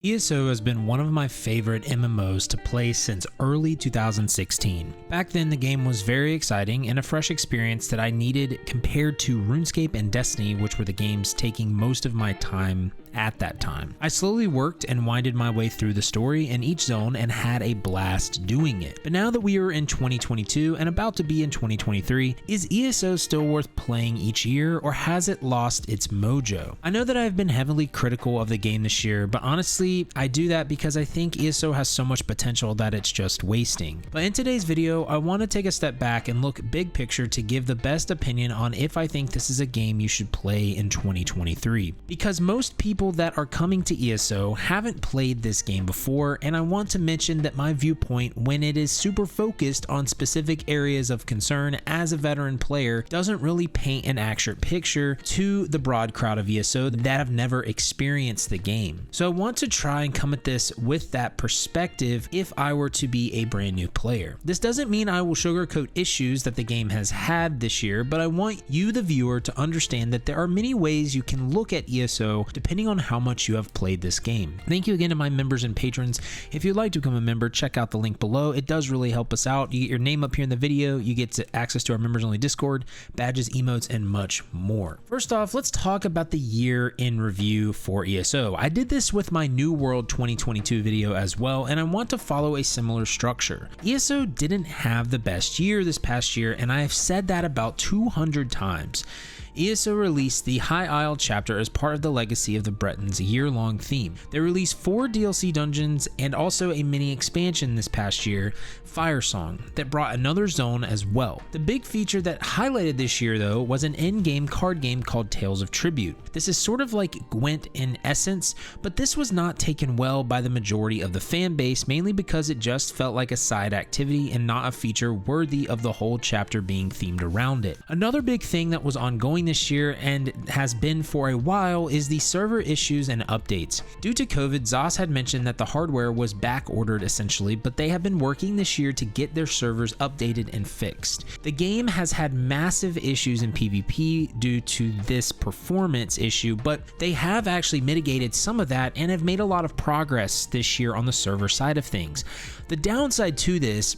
ESO has been one of my favorite MMOs to play since early 2016. Back then, the game was very exciting and a fresh experience that I needed compared to RuneScape and Destiny, which were the games taking most of my time at that time. I slowly worked and winded my way through the story in each zone and had a blast doing it. But now that we are in 2022 and about to be in 2023, is ESO still worth playing each year, or has it lost its mojo? I know that I've been heavily critical of the game this year, but honestly, I do that because I think ESO has so much potential that it's just wasting. But in today's video, I want to take a step back and look big picture to give the best opinion on if I think this is a game you should play in 2023. Because most people that are coming to ESO haven't played this game before, and I want to mention that my viewpoint when it is super focused on specific areas of concern as a veteran player doesn't really paint an accurate picture to the broad crowd of ESO that have never experienced the game. So I want to try and come at this with that perspective if I were to be a brand new player. This doesn't mean I will sugarcoat issues that the game has had this year, but I want you, the viewer, to understand that there are many ways you can look at ESO depending on how much you have played this game. Thank you again to my members and patrons. If you'd like to become a member, check out the link below. It does really help us out. You get your name up here in the video, you get access to our members only Discord, badges, emotes, and much more. First off, let's talk about the year in review for ESO. I did this with my New World 2022 video as well, and I want to follow a similar structure. ESO didn't have the best year this past year, and I have said that about 200 times. ESO released the High Isle chapter as part of the Legacy of the Bretons year-long theme. They released 4 DLC dungeons and also a mini expansion this past year, Firesong, that brought another zone as well. The big feature that highlighted this year though was an in-game card game called Tales of Tribute. This is sort of like Gwent in essence, but this was not taken well by the majority of the fan base, mainly because it just felt like a side activity and not a feature worthy of the whole chapter being themed around it. Another big thing that was ongoing this year and has been for a while is the server issues and updates. Due to COVID, ZOS had mentioned that the hardware was back ordered essentially, but they have been working this year to get their servers updated and fixed. The game has had massive issues in PvP due to this performance issue, but they have actually mitigated some of that and have made a lot of progress this year on the server side of things. The downside to this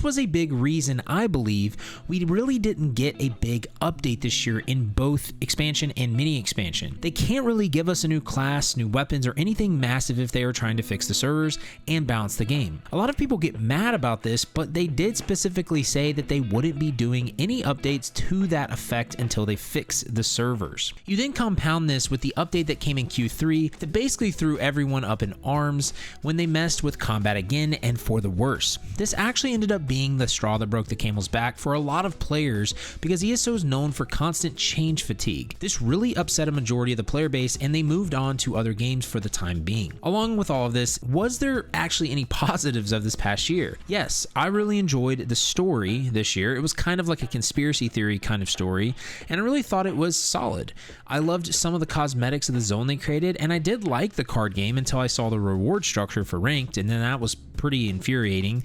was a big reason I believe we really didn't get a big update this year in both expansion and mini expansion. They can't really give us a new class, new weapons, or anything massive if they are trying to fix the servers and balance the game. A lot of people get mad about this, but they did specifically say that they wouldn't be doing any updates to that effect until they fix the servers. You then compound this with the update that came in Q3 that basically threw everyone up in arms when they messed with combat again, and for the worse. This actually ended up being the straw that broke the camel's back for a lot of players because ESO is known for constant change fatigue. This really upset a majority of the player base and they moved on to other games for the time being. Along with all of this, was there actually any positives of this past year? Yes, I really enjoyed the story this year. It was kind of like a conspiracy theory kind of story, and I really thought it was solid. I loved some of the cosmetics of the zone they created, and I did like the card game until I saw the reward structure for ranked, and then that was pretty infuriating.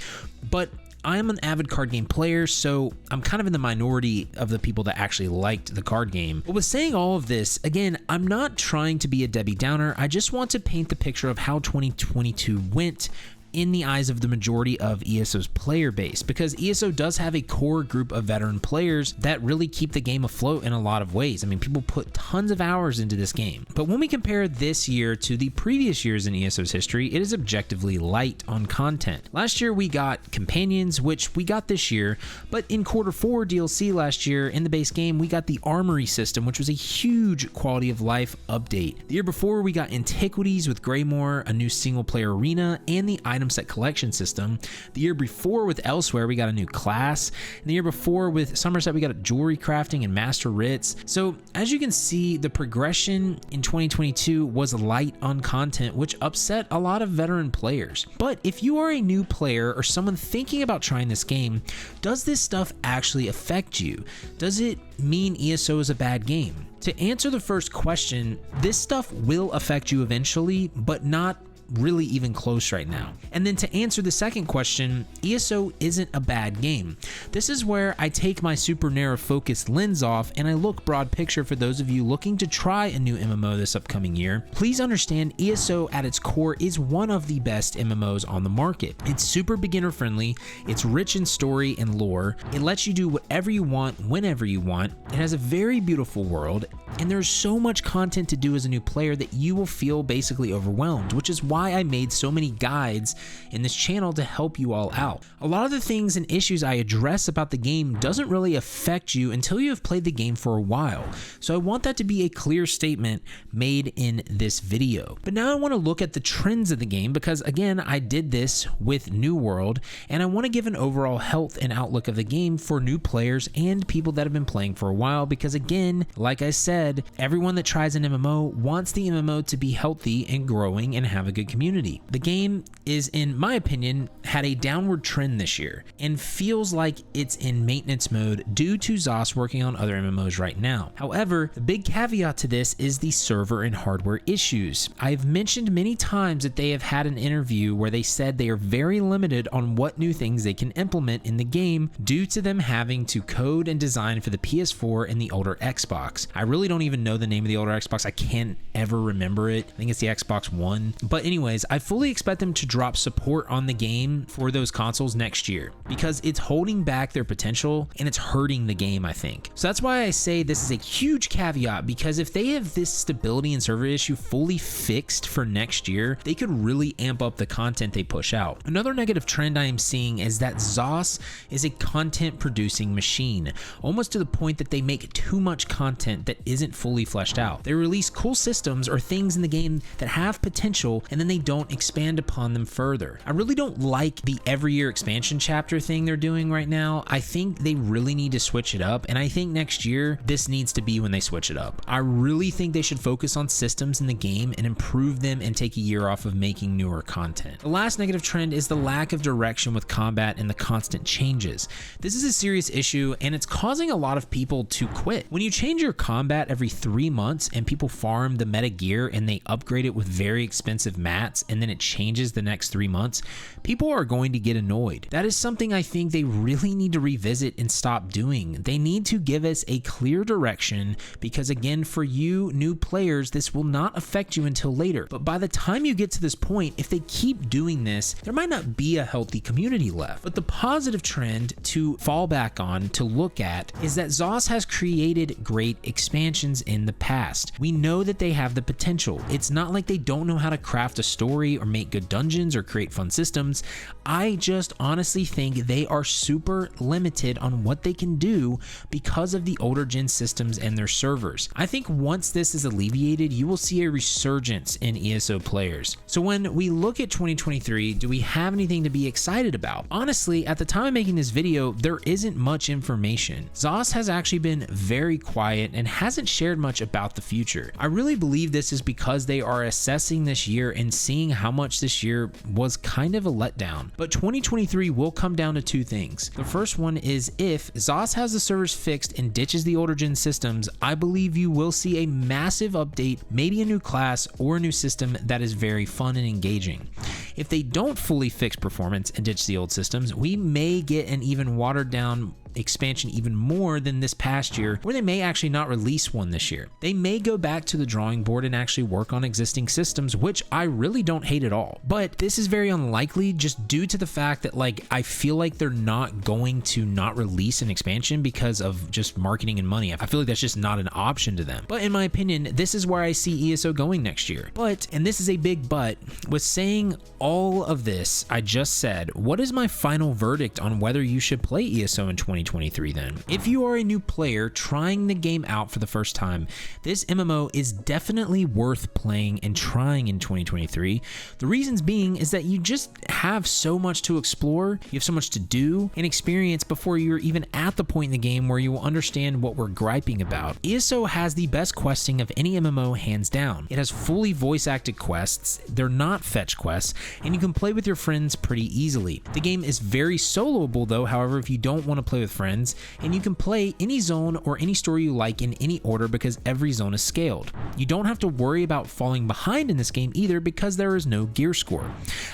But I am an avid card game player, so I'm kind of in the minority of the people that actually liked the card game. But with saying all of this, again, I'm not trying to be a Debbie Downer. I just want to paint the picture of how 2022 went in the eyes of the majority of ESO's player base, because ESO does have a core group of veteran players that really keep the game afloat in a lot of ways. I mean, people put tons of hours into this game. But when we compare this year to the previous years in ESO's history, it is objectively light on content. Last year we got companions, which we got this year, but in quarter 4 DLC last year in the base game, we got the armory system, which was a huge quality of life update. The year before we got antiquities with Greymore, a new single player arena, and the item set collection system. The year before with Elsewhere, we got a new class. And the year before with Somerset, we got jewelry crafting and master writs. So as you can see, the progression in 2022 was light on content, which upset a lot of veteran players. But if you are a new player or someone thinking about trying this game, does this stuff actually affect you? Does it mean ESO is a bad game? To answer the first question, this stuff will affect you eventually, but not really even close right now. And then to answer the second question, ESO isn't a bad game. This is where I take my super narrow focused lens off and I look broad picture for those of you looking to try a new MMO this upcoming year. Please understand ESO at its core is one of the best MMOs on the market. It's super beginner friendly, it's rich in story and lore, it lets you do whatever you want whenever you want, it has a very beautiful world, and there's so much content to do as a new player that you will feel basically overwhelmed, which is why I made so many guides in this channel to help you all out. A lot of the things and issues I address about the game doesn't really affect you until you have played the game for a while, so I want that to be a clear statement made in this video. But now I want to look at the trends of the game because again, I did this with New World, and I want to give an overall health and outlook of the game for new players and people that have been playing for a while, because again, like I said, everyone that tries an MMO wants the MMO to be healthy and growing and have a good community. The game is, in my opinion, had a downward trend this year and feels like it's in maintenance mode due to ZOS working on other MMOs right now. However, the big caveat to this is the server and hardware issues. I've mentioned many times that they have had an interview where they said they are very limited on what new things they can implement in the game due to them having to code and design for the PS4 and the older Xbox. I really don't even know the name of the older Xbox. I can't ever remember it. I think it's the Xbox One. But anyways, I fully expect them to drop support on the game for those consoles next year because it's holding back their potential and it's hurting the game, I think. So that's why I say this is a huge caveat, because if they have this stability and server issue fully fixed for next year, they could really amp up the content they push out. Another negative trend I am seeing is that ZOS is a content producing machine, almost to the point that they make too much content that isn't fully fleshed out. They release cool systems or things in the game that have potential and then they don't expand upon them further. I really don't like the every year expansion chapter thing they're doing right now. I think they really need to switch it up, and I think next year this needs to be when they switch it up. I really think they should focus on systems in the game and improve them and take a year off of making newer content. The last negative trend is the lack of direction with combat and the constant changes. This is a serious issue and it's causing a lot of people to quit. When you change your combat every 3 months and people farm the meta gear and they upgrade it with very expensive mats and then it changes the next 3 months, people are going to get annoyed. That is something I think they really need to revisit and stop doing. They need to give us a clear direction because again, for you new players, this will not affect you until later. But by the time you get to this point, if they keep doing this, there might not be a healthy community left. But the positive trend to fall back on, to look at, is that ZOS has created great expansions in the past. We know that they have the potential. It's not like they don't know how to craft a story or make good dungeons or create fun systems. I just honestly think they are super limited on what they can do because of the older gen systems and their servers. I think once this is alleviated, you will see a resurgence in ESO players. So when we look at 2023, do we have anything to be excited about? Honestly, at the time of making this video, there isn't much information. ZOS has actually been very quiet and hasn't shared much about the future. I really believe this is because they are assessing this year and seeing how much this year was kind of a letdown. But 2023 will come down to two things. The first one is if ZOS has the servers fixed and ditches the older gen systems, I believe you will see a massive update, maybe a new class or a new system that is very fun and engaging. If they don't fully fix performance and ditch the old systems, we may get an even watered down expansion even more than this past year, where they may actually not release one this year. They may go back to the drawing board and actually work on existing systems, which I really don't hate at all. But this is very unlikely just due to the fact that I feel like they're not going to not release an expansion because of just marketing and money. I feel like that's just not an option to them. But in my opinion, this is where I see ESO going next year. But, and this is a big but, with saying all of this I just said, what is my final verdict on whether you should play ESO in 2023 then? If you are a new player trying the game out for the first time, this MMO is definitely worth playing and trying in 2023. The reasons being is that you just have so much to explore, you have so much to do and experience before you're even at the point in the game where you will understand what we're griping about. ESO has the best questing of any MMO hands down. It has fully voice acted quests, they're not fetch quests, and you can play with your friends pretty easily. The game is very soloable though, however, if you don't want to play with friends, and you can play any zone or any story you like in any order because every zone is scaled. You don't have to worry about falling behind in this game either because there is no gear score.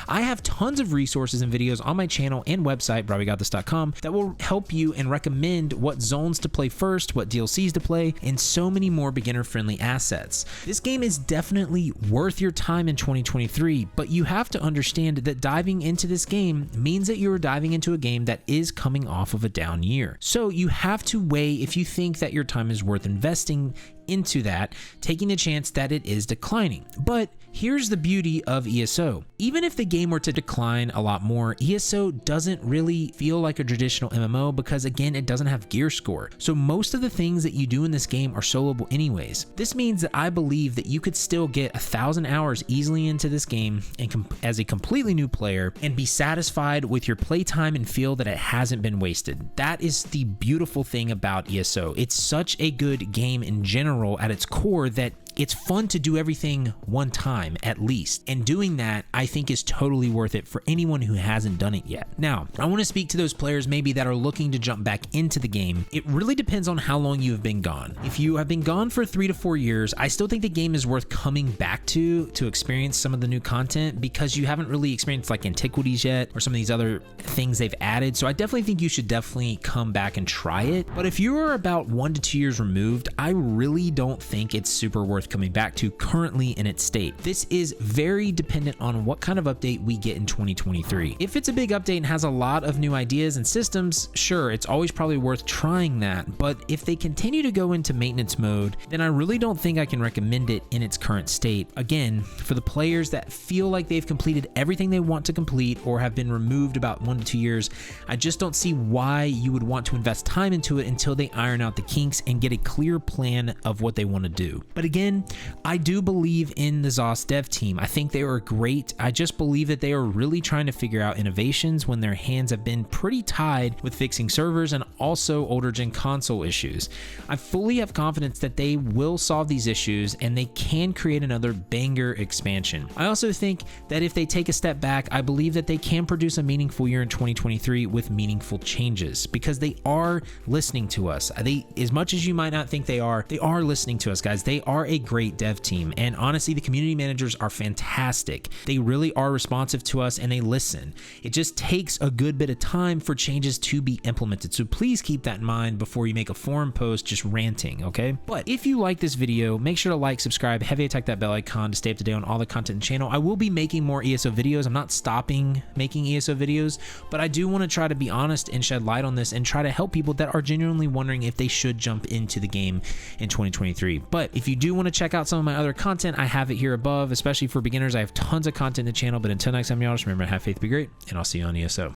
I have tons of resources and videos on my channel and website, brahwegotthis.com, that will help you and recommend what zones to play first, what DLCs to play, and so many more beginner-friendly assets. This game is definitely worth your time in 2023, but you have to understand that diving into this game means that you're diving into a game that is coming off of a down year. So you have to weigh if you think that your time is worth investing into that, taking a chance that it is declining. But here's the beauty of ESO. Even if the game were to decline a lot more, ESO doesn't really feel like a traditional MMO because, again, it doesn't have gear score. So most of the things that you do in this game are soloable anyways. This means that I believe that you could still get 1,000 hours easily into this game and as a completely new player and be satisfied with your playtime and feel that it hasn't been wasted. That is the beautiful thing about ESO. It's such a good game in general at its core that it's fun to do everything one time at least, and doing that I think is totally worth it for anyone who hasn't done it yet. Now, I want to speak to those players maybe that are looking to jump back into the game. It really depends on how long you have been gone. If you have been gone for 3 to 4 years, I still think the game is worth coming back to experience some of the new content because you haven't really experienced like antiquities yet or some of these other things they've added. So I definitely think you should definitely come back and try it. But if you are about 1 to 2 years removed, I really don't think it's super worth coming back to currently in its state. This is very dependent on what kind of update we get in 2023. If it's a big update and has a lot of new ideas and systems, sure, it's always probably worth trying that. But if they continue to go into maintenance mode, then I really don't think I can recommend it in its current state. Again, for the players that feel like they've completed everything they want to complete or have been removed about 1 to 2 years, I just don't see why you would want to invest time into it until they iron out the kinks and get a clear plan of what they want to do. But again, I do believe in the ZOS dev team. I think they are great. I just believe that they are really trying to figure out innovations when their hands have been pretty tied with fixing servers and also older gen console issues. I fully have confidence that they will solve these issues and they can create another banger expansion. I also think that if they take a step back, I believe that they can produce a meaningful year in 2023 with meaningful changes because they are listening to us. As much as you might not think they are listening to us, guys. They are a great dev team, and honestly, the community managers are fantastic. They really are responsive to us and they listen. It just takes a good bit of time for changes to be implemented, so please keep that in mind before you make a forum post just ranting, okay? But if you like this video, make sure to like, subscribe, heavy attack that bell icon to stay up to date on all the content in the channel. I will be making more ESO videos. I'm not stopping making ESO videos, but I do want to try to be honest and shed light on this and try to help people that are genuinely wondering if they should jump into the game in 2023. But if you do want to check out some of my other content, I have it here above, especially for beginners. I have tons of content in the channel, but until next time, y'all, just remember to have faith, be great, and I'll see you on ESO.